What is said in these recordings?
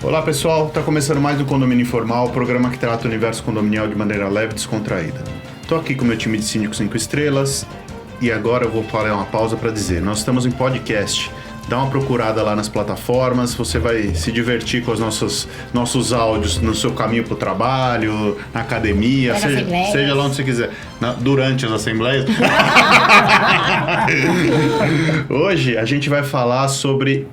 Olá pessoal, está começando mais um Condomínio Informal, o programa que trata o universo condominial de maneira leve e descontraída. Estou aqui com o meu time de Síndico 5 estrelas e agora eu vou parar uma pausa para dizer, nós estamos em podcast, dá uma procurada lá nas plataformas, você vai se divertir com os nossos áudios no seu caminho para o trabalho, na academia, seja lá onde você quiser, durante as assembleias. Hoje a gente vai falar sobre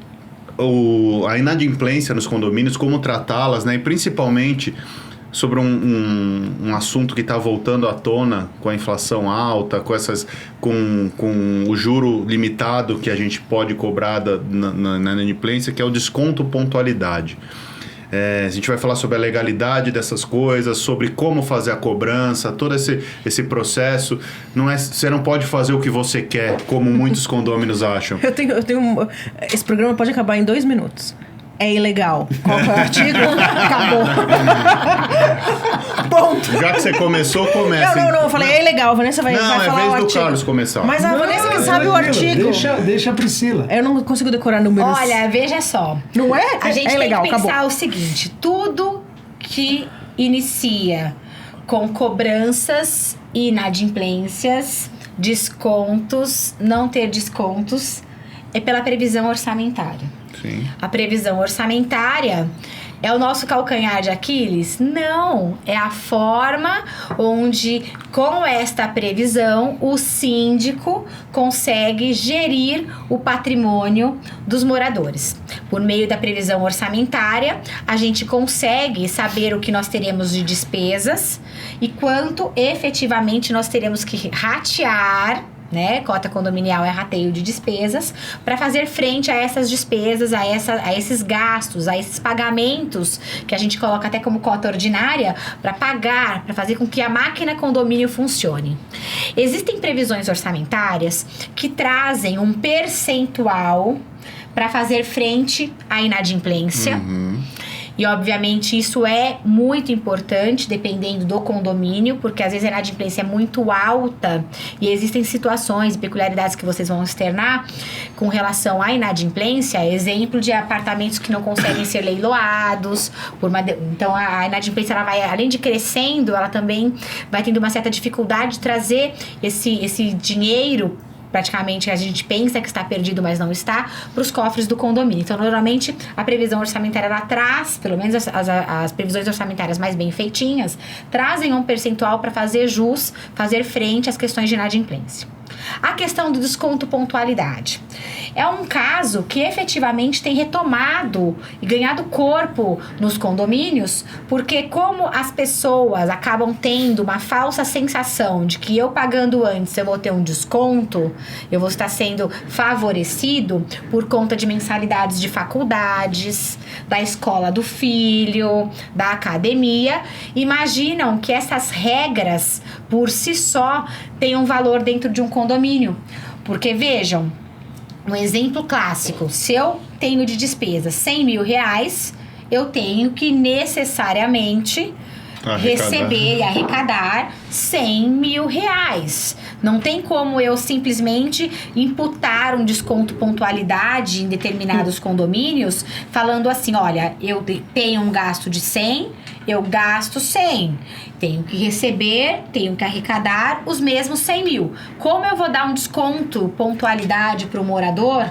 a inadimplência nos condomínios, como tratá-las, né? E principalmente sobre um assunto que está voltando à tona com a inflação alta, com o juro limitado que a gente pode cobrar na inadimplência, que é o desconto pontualidade. A gente vai falar sobre a legalidade dessas coisas, sobre como fazer a cobrança, todo esse processo. Você não pode fazer o que você quer, como muitos condôminos acham. Esse programa pode acabar em 2 minutos. É ilegal. Qual foi o artigo? Acabou. Ponto. Já que você começou, começa. Não. Eu falei, é ilegal. A Vanessa vai falar o artigo. Não, é vez do Carlos começar. Mas a Vanessa que sabe o artigo. Deixa a Priscila. Eu não consigo decorar números. Olha, veja só. Não é? A gente legal, tem que pensar acabou. o seguinte. Tudo que inicia com cobranças e inadimplências, descontos, não ter descontos, é pela previsão orçamentária. Sim. A previsão orçamentária é o nosso calcanhar de Aquiles? Não, é a forma onde, com esta previsão, o síndico consegue gerir o patrimônio dos moradores. Por meio da previsão orçamentária, a gente consegue saber o que nós teremos de despesas e quanto efetivamente nós teremos que ratear, né? Cota condominial é rateio de despesas, para fazer frente a essas despesas, a esses gastos, a esses pagamentos que a gente coloca até como cota ordinária para pagar, para fazer com que a máquina condomínio funcione. Existem previsões orçamentárias que trazem um percentual para fazer frente à inadimplência. Uhum. E, obviamente, isso é muito importante, dependendo do condomínio, porque, às vezes, a inadimplência é muito alta e existem situações e peculiaridades que vocês vão externar com relação à inadimplência. Exemplo de apartamentos que não conseguem ser leiloados. Então, a inadimplência, ela vai, além de crescendo, ela também vai tendo uma certa dificuldade de trazer esse dinheiro, praticamente a gente pensa que está perdido, mas não está, para os cofres do condomínio. Então, normalmente, a previsão orçamentária, ela traz, pelo menos as previsões orçamentárias mais bem feitinhas, trazem um percentual para fazer jus, fazer frente às questões de inadimplência. A questão do desconto pontualidade é um caso que efetivamente tem retomado e ganhado corpo nos condomínios, porque como as pessoas acabam tendo uma falsa sensação de que eu pagando antes eu vou ter um desconto, eu vou estar sendo favorecido por conta de mensalidades de faculdades, da escola do filho, da academia, imaginam que essas regras por si só têm um valor dentro de um condomínio. Porque vejam, um exemplo clássico, se eu tenho de despesa 100 mil reais, eu tenho que necessariamente receber e arrecadar 100 mil reais. Não tem como eu simplesmente imputar um desconto pontualidade em determinados condomínios, falando assim, olha, eu tenho um gasto de 100, eu gasto 100. Tenho que receber, tenho que arrecadar os mesmos 100 mil. Como eu vou dar um desconto pontualidade para o morador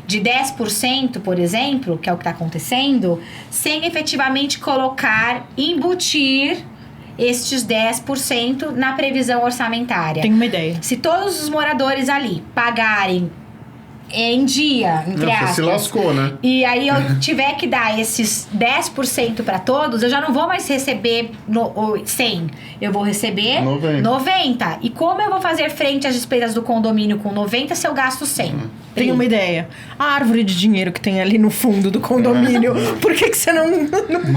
de 10%, por exemplo, que é o que está acontecendo, sem efetivamente embutir estes 10% na previsão orçamentária? Tenho uma ideia. Se todos os moradores ali pagarem em dia, entre aspas, se lascou, né? E aí eu tiver que dar esses 10% para todos, eu já não vou mais receber 100, eu vou receber 90. E como eu vou fazer frente às despesas do condomínio com 90 se eu gasto 100? Tenho uma ideia. A árvore de dinheiro que tem ali no fundo do condomínio, por que você não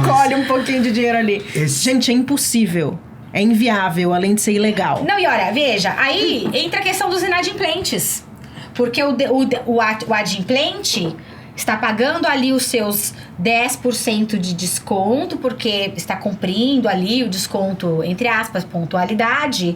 colhe um pouquinho de dinheiro ali? Gente, é impossível. É inviável, além de ser ilegal. Não, e olha, veja, aí entra a questão dos inadimplentes. Porque o adimplente está pagando ali os seus 10% de desconto, porque está cumprindo ali o desconto, entre aspas, pontualidade,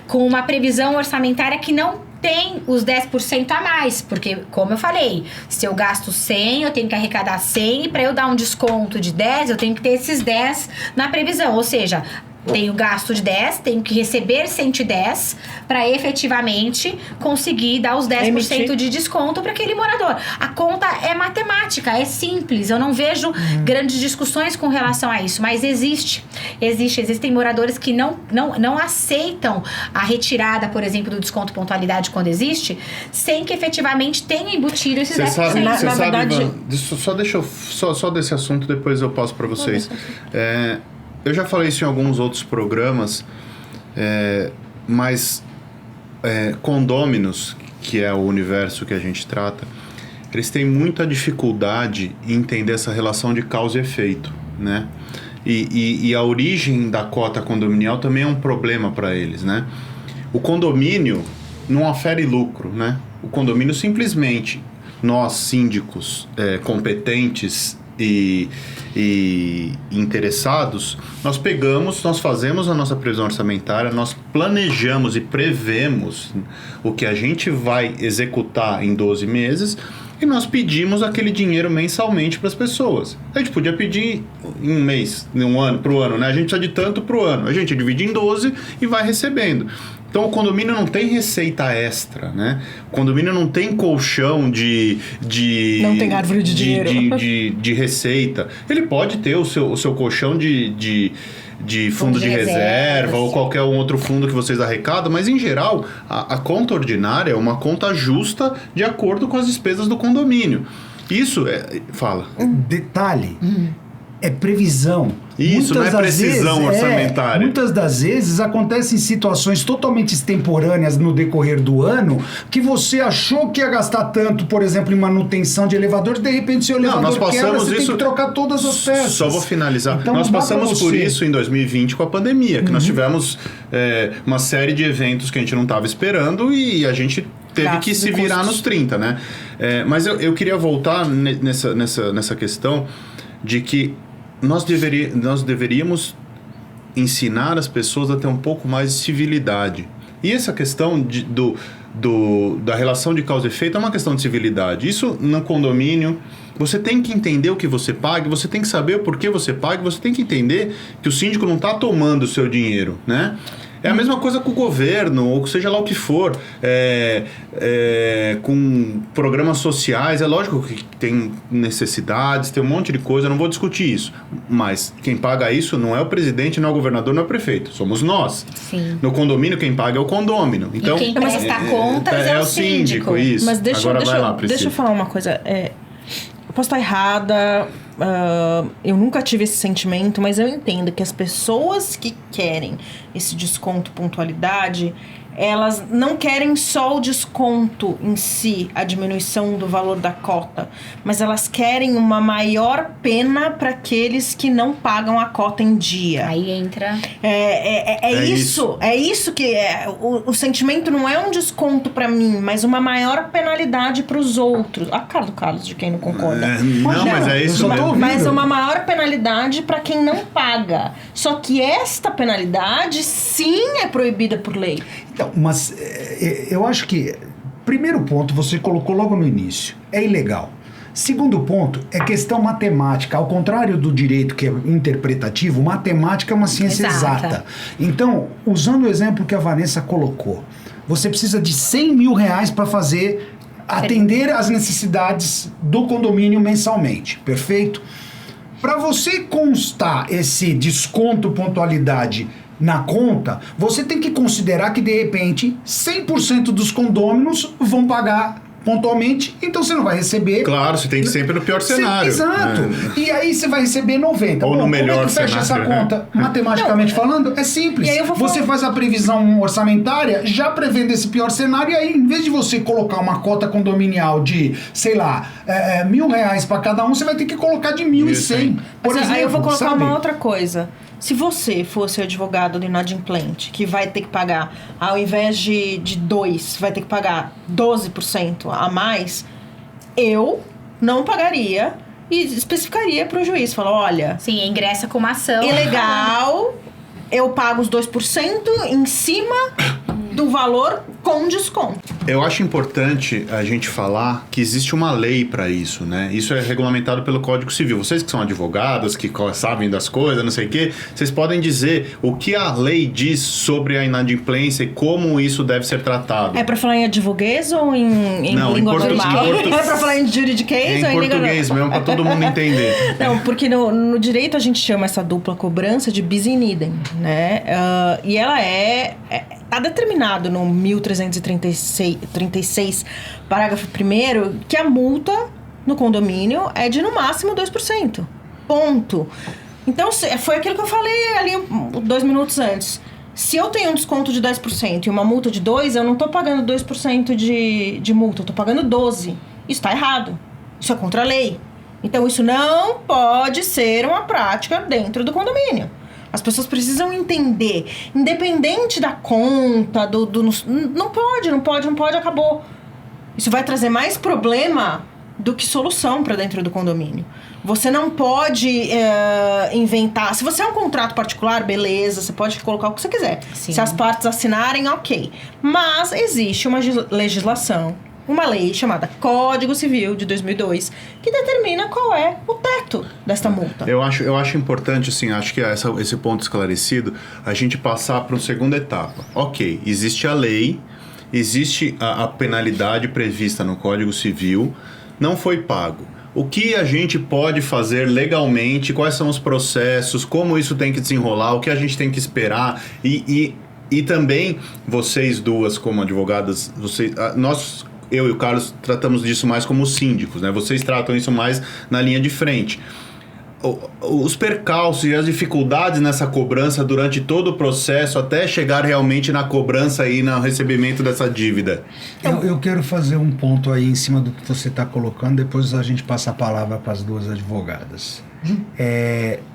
com uma previsão orçamentária que não tem os 10% a mais, porque, como eu falei, se eu gasto 100, eu tenho que arrecadar 100, e para eu dar um desconto de 10, eu tenho que ter esses 10 na previsão, ou seja, tenho gasto de 10, tenho que receber 110 para efetivamente conseguir dar os 10% de desconto para aquele morador. A conta é matemática, é simples. Eu não vejo grandes discussões com relação a isso, mas existem moradores que não aceitam a retirada, por exemplo, do desconto pontualidade quando existe, sem que efetivamente tenha embutido esses 10%. Você na sabe, verdade... Ivan, só desse assunto, depois eu passo para vocês. Eu já falei isso em alguns outros programas, mas condôminos, que é o universo que a gente trata, eles têm muita dificuldade em entender essa relação de causa e efeito, né? E a origem da cota condominial também é um problema para eles, né? O condomínio não afere lucro, né? O condomínio simplesmente, nós síndicos competentes e interessados, nós fazemos a nossa previsão orçamentária, nós planejamos e prevemos o que a gente vai executar em 12 meses e nós pedimos aquele dinheiro mensalmente para as pessoas. A gente podia pedir em um mês, pro ano, né? A gente precisa de tanto pro ano. A gente divide em 12 e vai recebendo. Então o condomínio não tem receita extra, né? O condomínio não tem colchão não tem árvore de dinheiro. De receita. Ele pode ter o seu colchão de fundo de reserva ou qualquer outro fundo que vocês arrecadam, mas em geral a conta ordinária é uma conta justa de acordo com as despesas do condomínio. Isso fala. Detalhe. É previsão. Isso, não é precisão orçamentária. Muitas das vezes acontecem situações totalmente extemporâneas no decorrer do ano que você achou que ia gastar tanto, por exemplo, em manutenção de elevador, de repente seu elevador quebra, você tem que trocar todas as peças. Só vou finalizar. Então, nós passamos por isso em 2020 com a pandemia, que nós tivemos uma série de eventos que a gente não estava esperando e a gente teve que se virar nos 30, né? Mas eu queria voltar nessa questão de que nós deveríamos ensinar as pessoas a ter um pouco mais de civilidade. E essa questão da relação de causa e efeito é uma questão de civilidade. Isso no condomínio, você tem que entender o que você paga, você tem que saber o porquê você paga, você tem que entender que o síndico não está tomando o seu dinheiro, né? É a mesma coisa com o governo, ou seja lá o que for, com programas sociais. É lógico que tem necessidades, tem um monte de coisa, eu não vou discutir isso. Mas quem paga isso não é o presidente, não é o governador, não é o prefeito. Somos nós. Sim. No condomínio, quem paga é o condômino. Então, e quem presta contas é o síndico. Isso. Mas deixa eu falar uma coisa. Eu posso estar errada, eu nunca tive esse sentimento, mas eu entendo que as pessoas que querem esse desconto pontualidade, elas não querem só o desconto em si, a diminuição do valor da cota, mas elas querem uma maior pena para aqueles que não pagam a cota em dia. Aí entra... É isso que o sentimento não é um desconto para mim, mas uma maior penalidade para os outros. A cara do Carlos, de quem não concorda. Mas é isso mesmo. Mas uma maior penalidade para quem não paga. Só que esta penalidade, sim, é proibida por lei. Então, mas eu acho que, primeiro ponto, você colocou logo no início, é ilegal. Segundo ponto, é questão matemática. Ao contrário do direito, que é interpretativo, matemática é uma ciência exata. Então, usando o exemplo que a Vanessa colocou, você precisa de 100 mil reais para atender às necessidades do condomínio mensalmente, perfeito? Para você constar esse desconto pontualidade na conta, você tem que considerar que, de repente, 100% dos condôminos vão pagar pontualmente, então você não vai receber... Claro, você tem que ir sempre no pior cenário. Exato. E aí você vai receber 90. Ou no melhor como é que fecha cenário, essa conta? Matematicamente falando, é simples. Você faz a previsão orçamentária já prevendo esse pior cenário, e aí, em vez de você colocar uma cota condominial de, sei lá, R$1.000 para cada um, você vai ter que colocar de 1.100. Por exemplo, aí eu vou colocar uma outra coisa. Se você fosse o advogado do inadimplente, que vai ter que pagar, ao invés de 2%, vai ter que pagar 12% a mais, eu não pagaria e especificaria para o juiz. Falar, olha... Sim, ingressa com uma ação. Ilegal, eu pago os 2% em cima do valor com desconto. Eu acho importante a gente falar que existe uma lei para isso, né? Isso é regulamentado pelo Código Civil. Vocês que são advogados, que sabem das coisas, não sei o quê, vocês podem dizer o que a lei diz sobre a inadimplência e como isso deve ser tratado. É para falar em advoguês ou em não, língua normal? É para falar em juridiquês ou em português mesmo, para todo mundo entender. Não, porque no direito a gente chama essa dupla cobrança de bis in idem, né? E ela tá determinado no 1336, parágrafo 1º, que a multa no condomínio é de no máximo 2%. Ponto. Então, foi aquilo que eu falei ali 2 minutos antes. Se eu tenho um desconto de 10% e uma multa de 2%, eu não tô pagando 2% de multa, eu tô pagando 12%. Isso tá errado. Isso é contra a lei. Então, isso não pode ser uma prática dentro do condomínio. As pessoas precisam entender, independente da conta, não pode, acabou. Isso vai trazer mais problema do que solução para dentro do condomínio. Você não pode inventar... Se você é um contrato particular, beleza, você pode colocar o que você quiser. Sim. Se as partes assinarem, ok. Mas existe uma legislação, uma lei chamada Código Civil de 2002, que determina qual é o teto desta multa. Eu acho importante, assim, acho que esse ponto esclarecido, a gente passar para uma segunda etapa. Ok, existe a lei, existe a penalidade prevista no Código Civil, não foi pago. O que a gente pode fazer legalmente, quais são os processos, como isso tem que desenrolar, o que a gente tem que esperar e também, vocês duas como advogadas, eu e o Carlos tratamos disso mais como síndicos, né? Vocês tratam isso mais na linha de frente. Os percalços e as dificuldades nessa cobrança durante todo o processo até chegar realmente na cobrança e no recebimento dessa dívida. Eu quero fazer um ponto aí em cima do que você está colocando, depois a gente passa a palavra para as duas advogadas.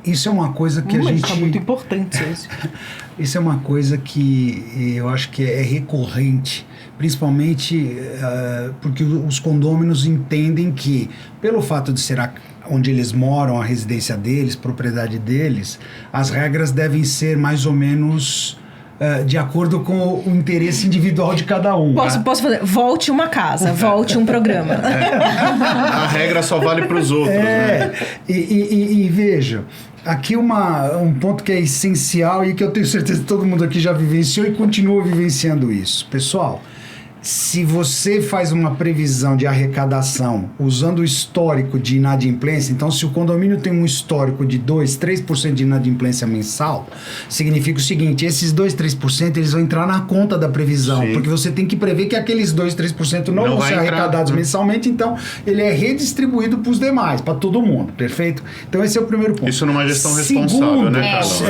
Isso é uma coisa que a gente... É muito importante isso. Isso é uma coisa que eu acho que é recorrente, principalmente porque os condôminos entendem que, pelo fato de ser onde eles moram, a residência deles, propriedade deles, as regras devem ser mais ou menos de acordo com o interesse individual de cada um. Posso fazer? Volte uma casa, volte um programa. A regra só vale para os outros, né? E veja, aqui um ponto que é essencial e que eu tenho certeza que todo mundo aqui já vivenciou e continua vivenciando isso. Pessoal, se você faz uma previsão de arrecadação usando o histórico de inadimplência, então se o condomínio tem um histórico de 2, 3% de inadimplência mensal, significa o seguinte, esses 2, 3% eles vão entrar na conta da previsão, sim, porque você tem que prever que aqueles 2, 3% não vão ser arrecadados mensalmente, então ele é redistribuído para os demais, para todo mundo, perfeito? Então esse é o primeiro ponto. Isso numa gestão responsável, né, Carlos?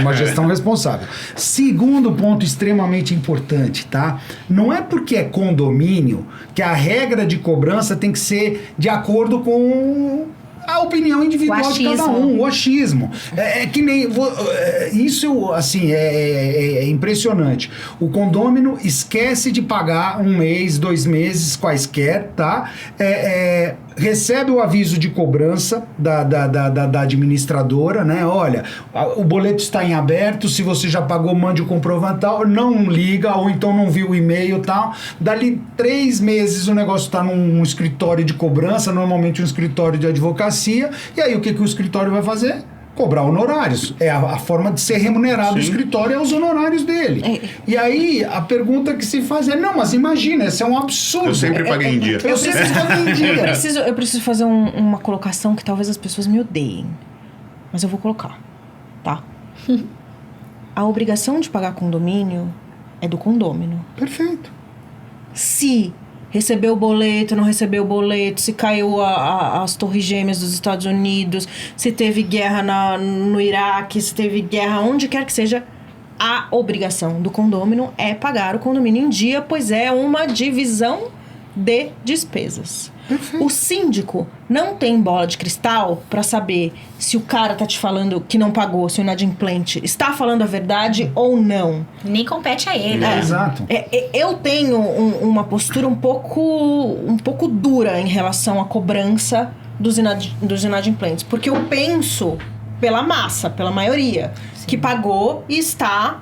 Uma gestão responsável. Segundo ponto extremamente importante, tá? Não é porque é condomínio que a regra de cobrança tem que ser de acordo com a opinião individual de cada um, o achismo. Que nem... Isso, assim, é impressionante. O condômino esquece de pagar 1 mês, 2 meses, quaisquer, tá? Recebe o aviso de cobrança da administradora, né? Olha, o boleto está em aberto, se você já pagou, mande o comprovante tal, não liga, ou então não viu o e-mail tal. Dali 3 meses o negócio está num escritório de cobrança, normalmente um escritório de advocacia, e aí o que o escritório vai fazer? Cobrar honorários. É a forma de ser remunerado do escritório é os honorários dele. E aí, a pergunta que se faz é, não, mas imagina, isso é um absurdo. Eu sempre paguei em dia. Eu sempre paguei em dia. Eu preciso fazer uma colocação que talvez as pessoas me odeiem. Mas eu vou colocar, tá? A obrigação de pagar condomínio é do condômino. Perfeito. Se recebeu o boleto, não recebeu o boleto, se caiu as torres gêmeas dos Estados Unidos, se teve guerra no Iraque, se teve guerra onde quer que seja, a obrigação do condômino é pagar o condomínio em dia, pois é uma divisão de despesas. O síndico não tem bola de cristal para saber se o cara tá te falando que não pagou, se o inadimplente está falando a verdade ou não. Nem compete a ele. Exato. Eu tenho uma postura um pouco dura em relação à cobrança dos inadimplentes, porque eu penso pela massa, pela maioria, que pagou e está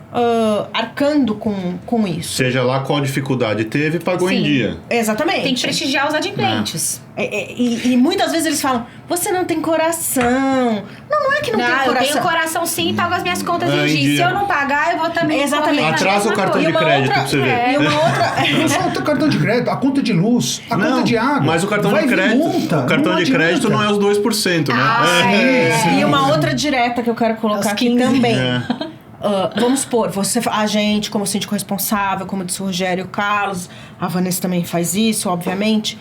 arcando com isso. Seja lá qual dificuldade teve, pagou em dia. Exatamente. Tem que prestigiar os adimplentes. E muitas vezes eles falam, você não tem coração. Não é que não tem Eu coração. tenho coração sim, pago as minhas contas em em dia. dia. Se eu não pagar, eu vou também... Exatamente. correr na Atrasa o mesma cartão de coisa. crédito pra você ver. E uma outra... Não só o cartão de crédito, a conta de luz, a conta de água. Mas o cartão vai de vir crédito, multa, o cartão de crédito não é os 2%, né? E uma outra direta que eu quero colocar Os aqui 15. também. Vamos supor, a gente, como síndico responsável, como disse o Rogério e o Carlos, a Vanessa também faz isso, obviamente,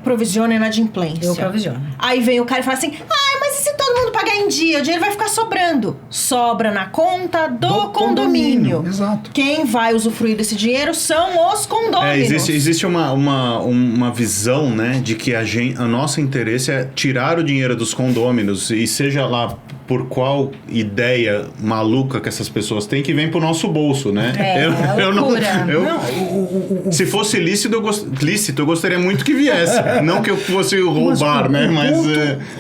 provisiona inadimplência. Eu provisiono. Aí vem o cara e fala assim, mas e se todo mundo pagar em dia? O dinheiro vai ficar sobrando. Sobra na conta do condomínio. Exato. Quem vai usufruir desse dinheiro são os condôminos. Existe uma visão, né, de que o nosso interesse é tirar o dinheiro dos condôminos, e seja lá por qual ideia maluca que essas pessoas têm, que vem pro nosso bolso, né? Se fosse lícito, eu gostaria muito que viesse. Não que eu fosse roubar, né? Mas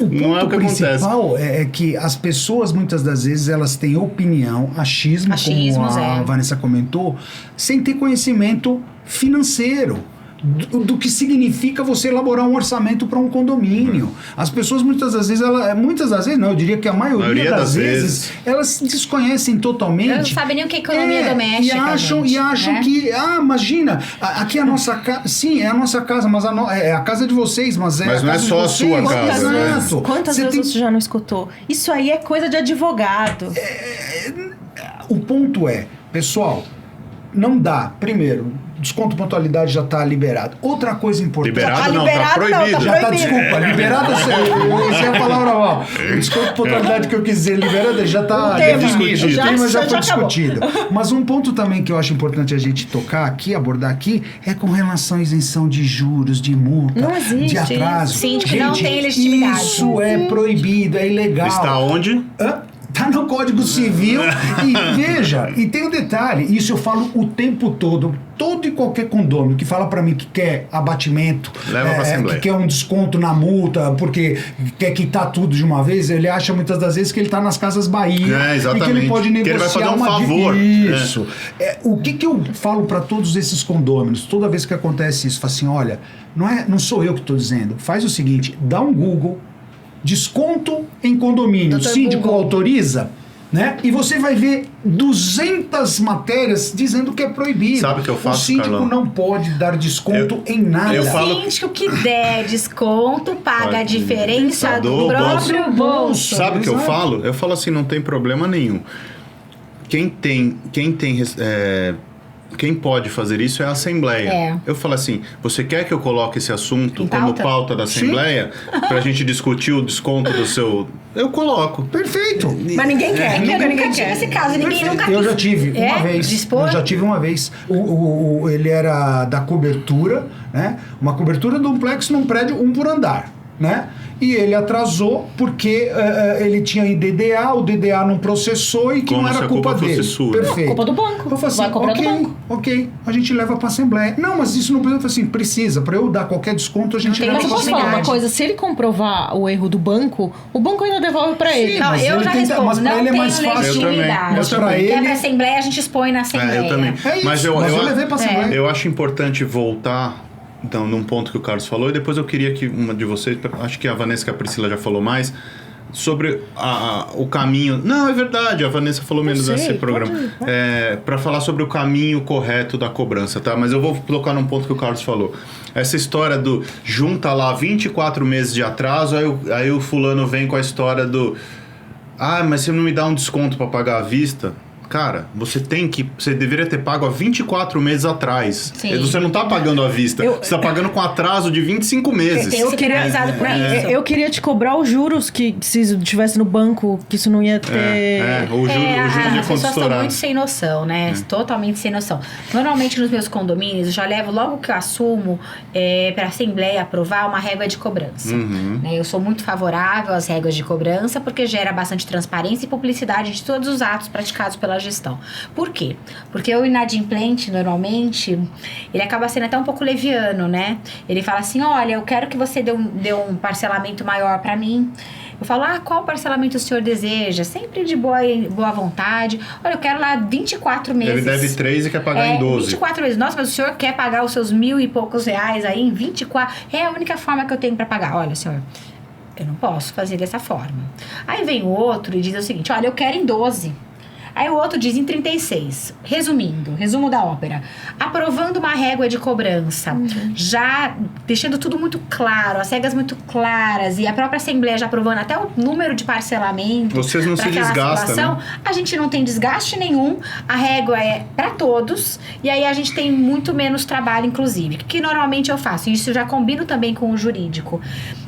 não é o que acontece. O principal é que as pessoas, muitas das vezes, elas têm opinião, achismos, como a Vanessa comentou, sem ter conhecimento financeiro. Do que significa você elaborar um orçamento para um condomínio. As pessoas muitas das vezes, eu diria que a maioria das vezes, elas desconhecem totalmente. Elas não sabem nem o que é economia doméstica. E acham que, imagina, aqui é a nossa casa. Sim, é a nossa casa, mas é a casa de vocês, mas não é só a sua casa. Exato. Quantas vezes você já não escutou? Isso aí é coisa de advogado. O ponto é, pessoal, não dá. Primeiro, desconto pontualidade já está liberado. Outra coisa importante... Liberado não, tá proibido. Já está, desculpa, liberado, isso é a palavra mal. O desconto pontualidade que eu quis dizer liberado já está discutido. O tema já foi discutido. Mas um ponto também que eu acho importante a gente tocar aqui, abordar aqui, é com relação à isenção de juros, de multa, não existe, de atraso. Síndico não tem legitimidade. Isso é proibido, é ilegal. Está onde? Tá no Código Civil. E veja, e tem um detalhe, isso eu falo o tempo todo e qualquer condômino que fala pra mim que quer abatimento, leva pra Assembleia, que quer um desconto na multa, porque quer quitar tudo de uma vez, ele acha muitas das vezes que ele tá nas Casas Bahia e que ele pode negociar, que ele vai fazer um favor. Isso. O que eu falo pra todos esses condôminos, toda vez que acontece isso, falo assim, olha, não sou eu que tô dizendo, faz o seguinte, dá um Google, desconto em condomínio, Dr. síndico Google autoriza, né? E você vai ver 200 matérias dizendo que é proibido. Sabe o que eu faço, o síndico Carlão? não pode dar desconto em nada. O síndico que der desconto paga a diferença do próprio bolso. Sabe o que eu falo? Eu falo assim, não tem problema nenhum. Quem pode fazer isso é a Assembleia. Eu falo assim, você quer que eu coloque esse assunto como pauta da Assembleia? Pra gente discutir o desconto do seu... Eu coloco. Perfeito. Mas ninguém quer. Ninguém quer esse caso. Ninguém nunca Eu já tive uma vez. Dispor? Eu já tive uma vez. Ele era da cobertura, né? Uma cobertura de um duplex num prédio, um por andar, né? E ele atrasou porque ele tinha IDDA, o DDA não processou e que como não era se a culpa dele. Sua. Perfeito. Culpa do banco. Eu falei assim, vai cobrar do banco. ok, a gente leva pra Assembleia. Não, mas isso não precisa. Eu falei assim, precisa. Pra eu dar qualquer desconto, a gente leva Mas eu pra posso falar Assembleia. uma coisa, se ele comprovar o erro do banco, o banco ainda devolve pra ele. Não, mas eu ele já tenta- respondo. mas pra Não ele é tem mais fácil. legitimidade. Mas pra Quer ele- pra Assembleia, a gente expõe na Assembleia. Eu também. É isso, Mas eu levei pra Assembleia. Eu acho importante voltar, então, num ponto que o Carlos falou, e depois eu queria que uma de vocês, acho que a Vanessa e a Priscila já falou mais, sobre o caminho... Não, é verdade, a Vanessa falou menos nesse programa. Para falar sobre o caminho correto da cobrança, tá? Mas eu vou colocar num ponto que o Carlos falou. Essa história do junta lá 24 meses de atraso, aí o fulano vem com a história do... mas você não me dá um desconto para pagar à vista? Cara, você deveria ter pago há 24 meses atrás. Sim. Você não tá pagando à vista. Você tá pagando com atraso de 25 meses. Eu queria te cobrar os juros que se estivesse no banco, que isso não ia ter... O juro de as conta pessoas estão estourado. muito sem noção, né? Totalmente sem noção. Normalmente nos meus condomínios, eu já levo logo que eu assumo para a Assembleia aprovar uma régua de cobrança. Né? Eu sou muito favorável às réguas de cobrança porque gera bastante transparência e publicidade de todos os atos praticados pela gestão. Por quê? Porque o inadimplente, normalmente, ele acaba sendo até um pouco leviano, né? Ele fala assim, olha, eu quero que você dê um parcelamento maior para mim. Eu falo, qual parcelamento o senhor deseja? Sempre de boa vontade. Olha, eu quero lá 24 meses. Ele deve 3 e quer pagar em 12. 24 meses. Nossa, mas o senhor quer pagar os seus 1.000 e poucos reais aí em 24? É a única forma que eu tenho para pagar. Olha, senhor, eu não posso fazer dessa forma. Aí vem o outro e diz o seguinte, olha, eu quero em 12. Aí o outro diz em 36. Resumindo, resumo da ópera. Aprovando uma régua de cobrança, já deixando tudo muito claro, as regras muito claras, e a própria Assembleia já aprovando até o número de parcelamento. Vocês não se desgastam, né? A gente não tem desgaste nenhum, a régua é para todos, e aí a gente tem muito menos trabalho, inclusive. O que normalmente eu faço? Isso eu já combino também com o jurídico.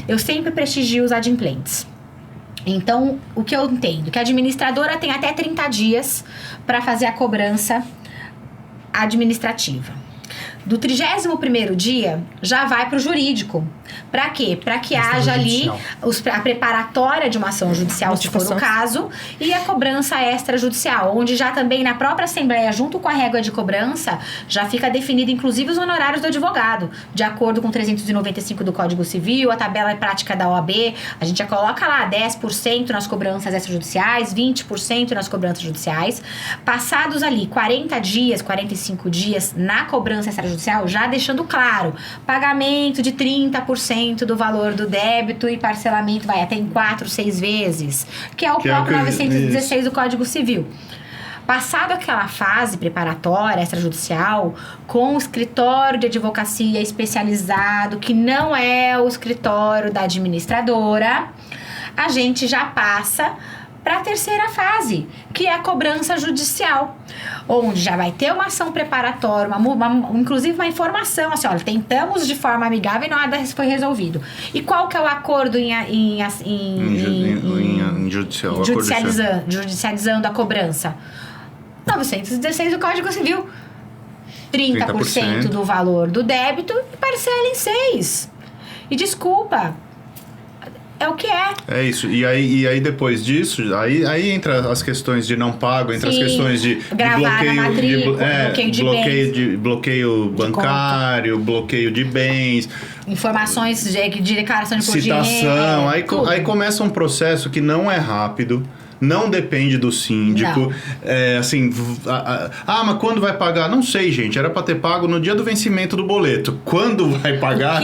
Eu sempre prestigio os adimplentes. Então, o que eu entendo? Que a administradora tem até 30 dias para fazer a cobrança administrativa. Do 31º dia, já vai para o jurídico. Para quê? Para que haja ali a preparatória de uma ação judicial, se for o caso, e a cobrança extrajudicial, onde já também na própria Assembleia, junto com a régua de cobrança, já fica definido inclusive os honorários do advogado, de acordo com 395 do Código Civil, a tabela prática da OAB, a gente já coloca lá 10% nas cobranças extrajudiciais, 20% nas cobranças judiciais. Passados ali 40 dias, 45 dias na cobrança extrajudicial, já deixando claro, pagamento de 30% do valor do débito e parcelamento vai até em 4, 6 vezes, que é o próprio 916 do Código Civil. Passado aquela fase preparatória, extrajudicial, com o escritório de advocacia especializado, que não é o escritório da administradora, a gente já passa para a terceira fase, que é a cobrança judicial, onde já vai ter uma ação preparatória, inclusive uma informação, assim, olha, tentamos de forma amigável e nada foi resolvido. E qual que é o acordo judicializando a cobrança? 916 do Código Civil. 30% do valor do débito e parcela em 6. E desculpa, é o que é. É isso. E aí depois disso, aí entra as questões de não pago, entra as questões de bloqueio bancário, bloqueio de bens, informações de declaração de imposto de renda, citação. Aí começa um processo que não é rápido. Não depende do síndico. Mas quando vai pagar? Não sei, gente. Era para ter pago no dia do vencimento do boleto. Quando vai pagar?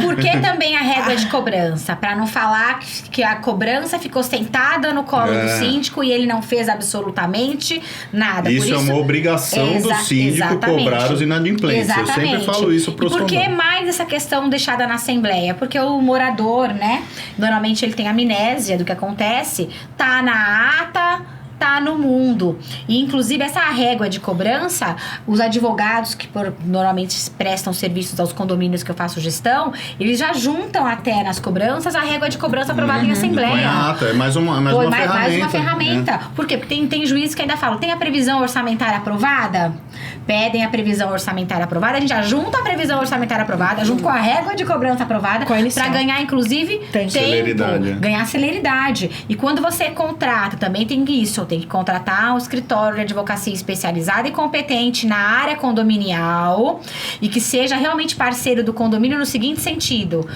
Por que também a régua de cobrança? Para não falar que a cobrança ficou sentada no colo do síndico e ele não fez absolutamente nada. Isso é uma obrigação do síndico cobrar os inadimplentes. Exatamente. Eu sempre falo isso para os Por que mais essa questão deixada na Assembleia? Porque o morador, né? Normalmente ele tem amnésia do que acontece, tá na ata, tá no mundo. E inclusive essa régua de cobrança, os advogados que normalmente prestam serviços aos condomínios que eu faço gestão, eles já juntam até nas cobranças a régua de cobrança aprovada em Assembleia. É mais uma ferramenta. Mais uma ferramenta. Por quê? Porque tem juízes que ainda falam, tem a previsão orçamentária aprovada? Pedem a previsão orçamentária aprovada, a gente já junta a previsão orçamentária aprovada, junto com a régua de cobrança aprovada, para ganhar, inclusive, tempo, ganhar celeridade. E quando você contrata, também tem isso, tem que contratar um escritório de advocacia especializado e competente na área condominial e que seja realmente parceiro do condomínio no seguinte sentido: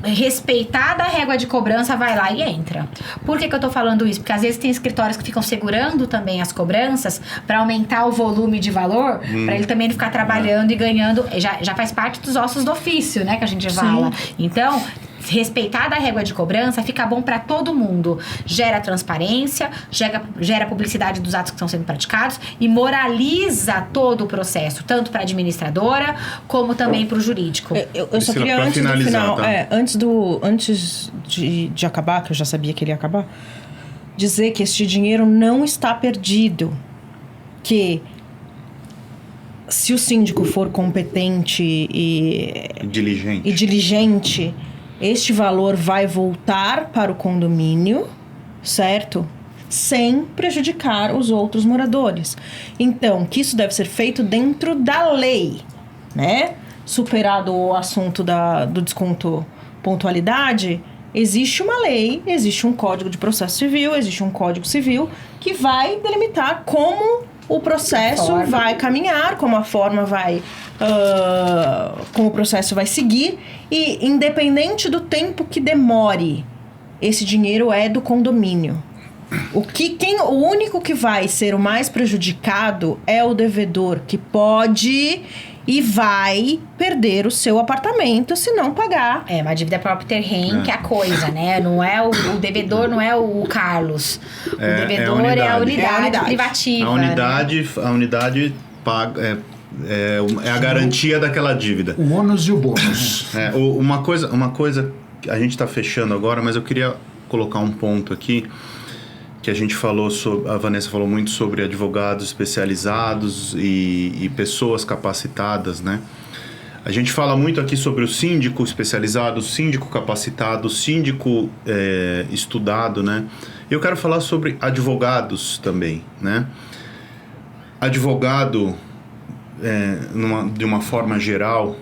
respeitada a régua de cobrança, vai lá e entra. Por que eu tô falando isso? Porque às vezes tem escritórios que ficam segurando também as cobranças para aumentar o volume de valor, para ele também ficar trabalhando e ganhando, já faz parte dos ossos do ofício, né, que a gente fala. Então, respeitada a régua de cobrança, fica bom para todo mundo. Gera transparência, gera publicidade dos atos que estão sendo praticados e moraliza todo o processo, tanto para a administradora como também para o jurídico. Eu só queria, antes do final, antes de acabar, que eu já sabia que ele ia acabar, dizer que este dinheiro não está perdido, que se o síndico for competente e diligente, este valor vai voltar para o condomínio, certo? Sem prejudicar os outros moradores. Então, que isso deve ser feito dentro da lei, né? Superado o assunto do desconto pontualidade, existe uma lei, existe um Código de Processo Civil, existe um Código Civil que vai delimitar como o processo vai caminhar, como a forma vai... como o processo vai seguir. E independente do tempo que demore, esse dinheiro é do condomínio. O único que vai ser o mais prejudicado é o devedor, que pode e vai perder o seu apartamento se não pagar. É, uma dívida própria terreno, que é a coisa, né? Não é o devedor, não é o Carlos. O devedor é a unidade privativa. A unidade paga... É a garantia daquela dívida. O ônus e o bônus. Uma coisa que a gente está fechando agora, mas eu queria colocar um ponto aqui, que a gente falou sobre, a Vanessa falou muito sobre advogados especializados e pessoas capacitadas, né? A gente fala muito aqui sobre o síndico especializado, o síndico capacitado, o síndico estudado, né? Eu quero falar sobre advogados também, né? Advogado, de uma forma geral,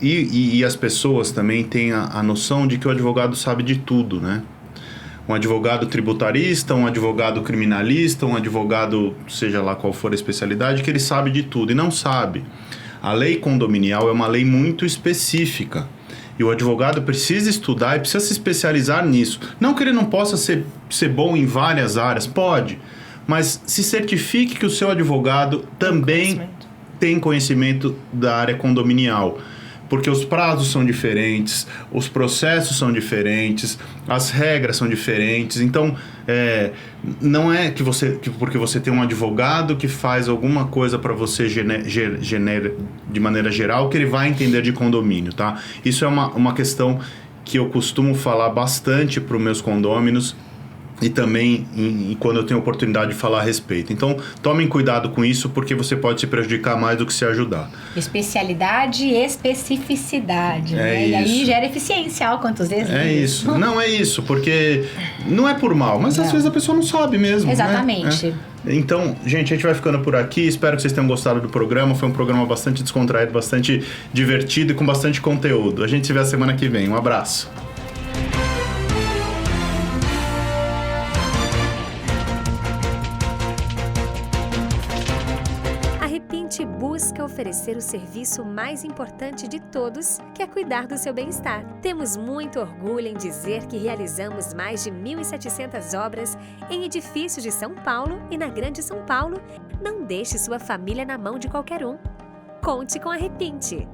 e as pessoas também têm a noção de que o advogado sabe de tudo, né? Um advogado tributarista, um advogado criminalista, um advogado, seja lá qual for a especialidade, que ele sabe de tudo. E não sabe. A lei condominial é uma lei muito específica. E o advogado precisa estudar e precisa se especializar nisso. Não que ele não possa ser bom em várias áreas, pode. Mas se certifique que o seu advogado também tem conhecimento da área condominial. Porque os prazos são diferentes, os processos são diferentes, as regras são diferentes. Então, não é que porque você tem um advogado que faz alguma coisa para você de maneira geral, que ele vai entender de condomínio, tá? Isso é uma questão que eu costumo falar bastante para os meus condôminos e também quando eu tenho oportunidade de falar a respeito. Então, tomem cuidado com isso, porque você pode se prejudicar mais do que se ajudar. Especialidade e especificidade, né? Isso. E aí gera eficiência, quantos vezes? Isso. Não é isso, porque não é por mal, mas às vezes a pessoa não sabe mesmo. Exatamente. Né? Então, gente, a gente vai ficando por aqui. Espero que vocês tenham gostado do programa. Foi um programa bastante descontraído, bastante divertido e com bastante conteúdo. A gente se vê a semana que vem. Um abraço. Busca oferecer o serviço mais importante de todos, que é cuidar do seu bem-estar. Temos muito orgulho em dizer que realizamos mais de 1.700 obras em edifícios de São Paulo e na Grande São Paulo. Não deixe sua família na mão de qualquer um. Conte com a Repinte.